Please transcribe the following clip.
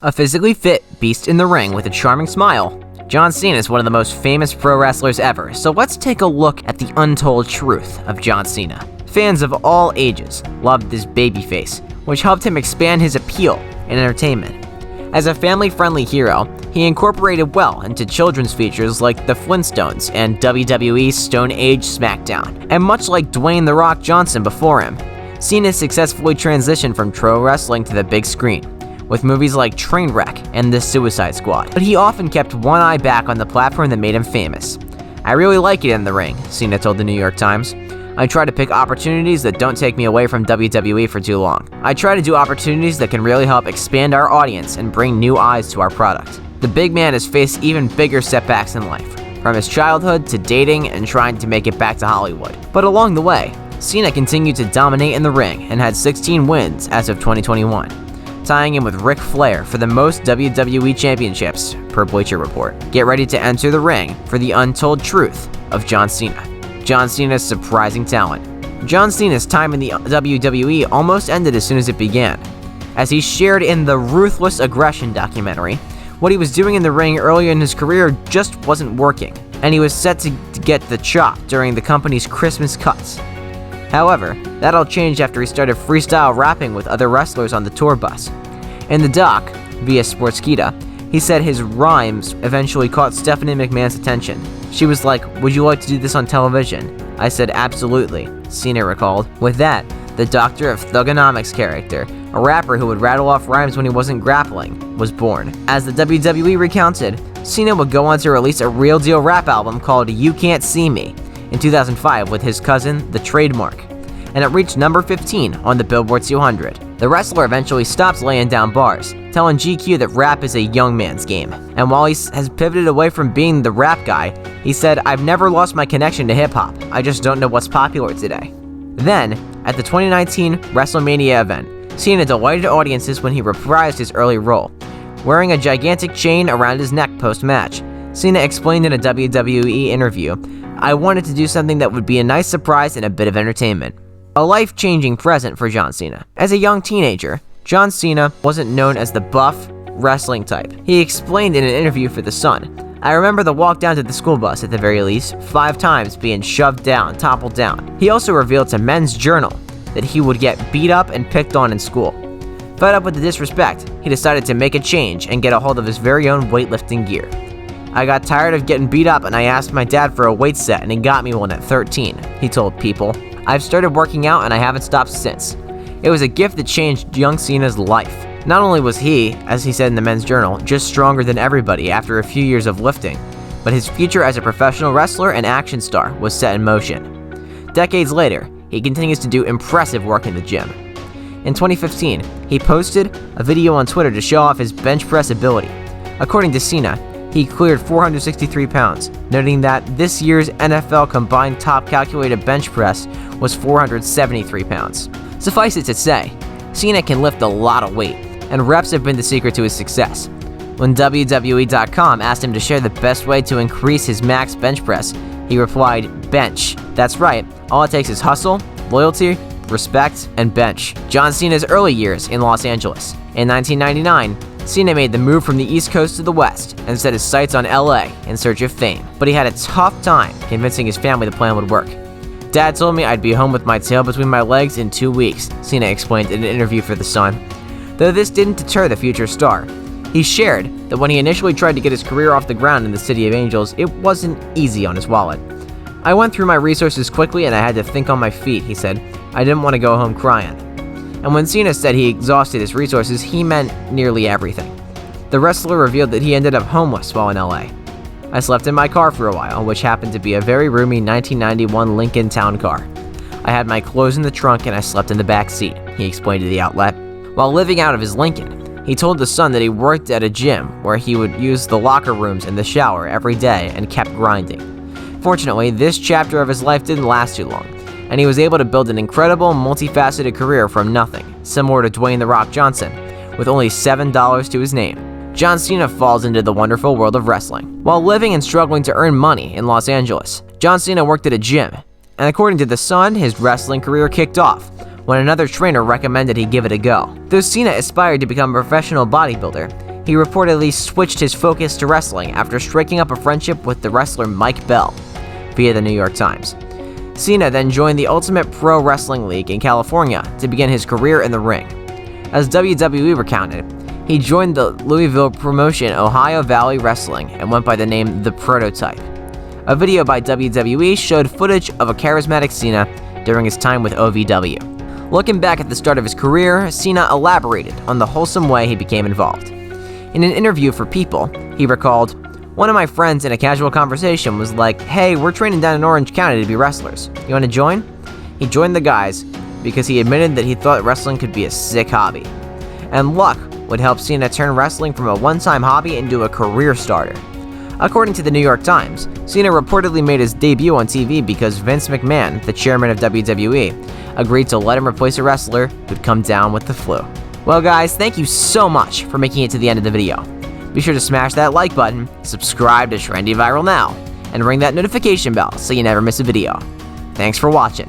A physically fit beast in the ring with a charming smile, John Cena is one of the most famous pro wrestlers ever, so let's take a look at the untold truth of John Cena. Fans of all ages loved this babyface, which helped him expand his appeal in entertainment. As a family-friendly hero, he incorporated well into children's features like The Flintstones and WWE's Stone Age SmackDown. And much like Dwayne "The Rock" Johnson before him, Cena successfully transitioned from pro wrestling to the big screen, with movies like Trainwreck and The Suicide Squad. But he often kept one eye back on the platform that made him famous. "I really like it in the ring," Cena told the New York Times. "I try to pick opportunities that don't take me away from WWE for too long. I try to do opportunities that can really help expand our audience and bring new eyes to our product." The big man has faced even bigger setbacks in life, from his childhood to dating and trying to make it back to Hollywood. But along the way, Cena continued to dominate in the ring and had 16 wins as of 2021. Tying in with Ric Flair for the most WWE championships, per Bleacher Report. Get ready to enter the ring for the untold truth of John Cena. John Cena's surprising talent. John Cena's time in the WWE almost ended as soon as it began. As he shared in the Ruthless Aggression documentary, what he was doing in the ring earlier in his career just wasn't working, and he was set to get the chop during the company's Christmas cuts. However, that all changed after he started freestyle rapping with other wrestlers on the tour bus. In the doc, via Sportskeeda, he said his rhymes eventually caught Stephanie McMahon's attention. She was like, "Would you like to do this on television?" I said, "Absolutely," Cena recalled. With that, the Doctor of Thugonomics character, a rapper who would rattle off rhymes when he wasn't grappling, was born. As the WWE recounted, Cena would go on to release a real deal rap album called You Can't See Me in 2005 with his cousin, The Trademark, and it reached number 15 on the Billboard 200. The wrestler eventually stopped laying down bars, telling GQ that rap is a young man's game. And while he has pivoted away from being the rap guy, he said, "I've never lost my connection to hip-hop, I just don't know what's popular today." Then, at the 2019 WrestleMania event, Cena delighted audiences when he reprised his early role. Wearing a gigantic chain around his neck post-match, Cena explained in a WWE interview, "I wanted to do something that would be a nice surprise and a bit of entertainment." A life-changing present for John Cena. As a young teenager, John Cena wasn't known as the buff, wrestling type. He explained in an interview for The Sun, "I remember the walk down to the school bus at the very least, 5 times being shoved down, toppled down." He also revealed to Men's Journal that he would get beat up and picked on in school. Fed up with the disrespect, he decided to make a change and get a hold of his very own weightlifting gear. "I got tired of getting beat up and I asked my dad for a weight set and he got me one at 13, he told People. "I've started working out and I haven't stopped since." It was a gift that changed young Cena's life. Not only was he, as he said in the Men's Journal, just stronger than everybody after a few years of lifting, but his future as a professional wrestler and action star was set in motion. Decades later, he continues to do impressive work in the gym. In 2015, he posted a video on Twitter to show off his bench press ability. According to Cena, he cleared 463 pounds, noting that this year's NFL combined top calculated bench press was 473 pounds. Suffice it to say, Cena can lift a lot of weight, and reps have been the secret to his success. When WWE.com asked him to share the best way to increase his max bench press, he replied, "Bench. That's right, all it takes is hustle, loyalty, respect, and bench." John Cena's early years in Los Angeles. In 1999, Cena made the move from the East Coast to the West and set his sights on LA in search of fame. But he had a tough time convincing his family the plan would work. "Dad told me I'd be home with my tail between my legs in 2 weeks, Cena explained in an interview for The Sun. Though this didn't deter the future star. He shared that when he initially tried to get his career off the ground in the City of Angels, it wasn't easy on his wallet. "I went through my resources quickly and I had to think on my feet," he said. "I didn't want to go home crying." And when Cena said he exhausted his resources, he meant nearly everything. The wrestler revealed that he ended up homeless while in LA. "I slept in my car for a while, which happened to be a very roomy 1991 Lincoln Town car. I had my clothes in the trunk and I slept in the back seat," he explained to the outlet. While living out of his Lincoln, he told The Sun that he worked at a gym where he would use the locker rooms and the shower every day and kept grinding. Fortunately, this chapter of his life didn't last too long, and he was able to build an incredible, multifaceted career from nothing, similar to Dwayne "The Rock" Johnson, with only $7 to his name. John Cena falls into the wonderful world of wrestling. While living and struggling to earn money in Los Angeles, John Cena worked at a gym, and according to The Sun, his wrestling career kicked off when another trainer recommended he give it a go. Though Cena aspired to become a professional bodybuilder, he reportedly switched his focus to wrestling after striking up a friendship with the wrestler Mike Bell, via the New York Times. Cena then joined the Ultimate Pro Wrestling League in California to begin his career in the ring. As WWE recounted, he joined the Louisville promotion Ohio Valley Wrestling and went by the name The Prototype. A video by WWE showed footage of a charismatic Cena during his time with OVW. Looking back at the start of his career, Cena elaborated on the wholesome way he became involved. In an interview for People, he recalled, "One of my friends in a casual conversation was like, 'Hey, we're training down in Orange County to be wrestlers. You want to join?' He joined the guys because he admitted that he thought wrestling could be a sick hobby. And luck would help Cena turn wrestling from a one-time hobby into a career starter." According to the New York Times, Cena reportedly made his debut on TV because Vince McMahon, the chairman of WWE, agreed to let him replace a wrestler who'd come down with the flu. Well guys, thank you so much for making it to the end of the video. Be sure to smash that like button, subscribe to Trendy Viral now, and ring that notification bell so you never miss a video. Thanks for watching.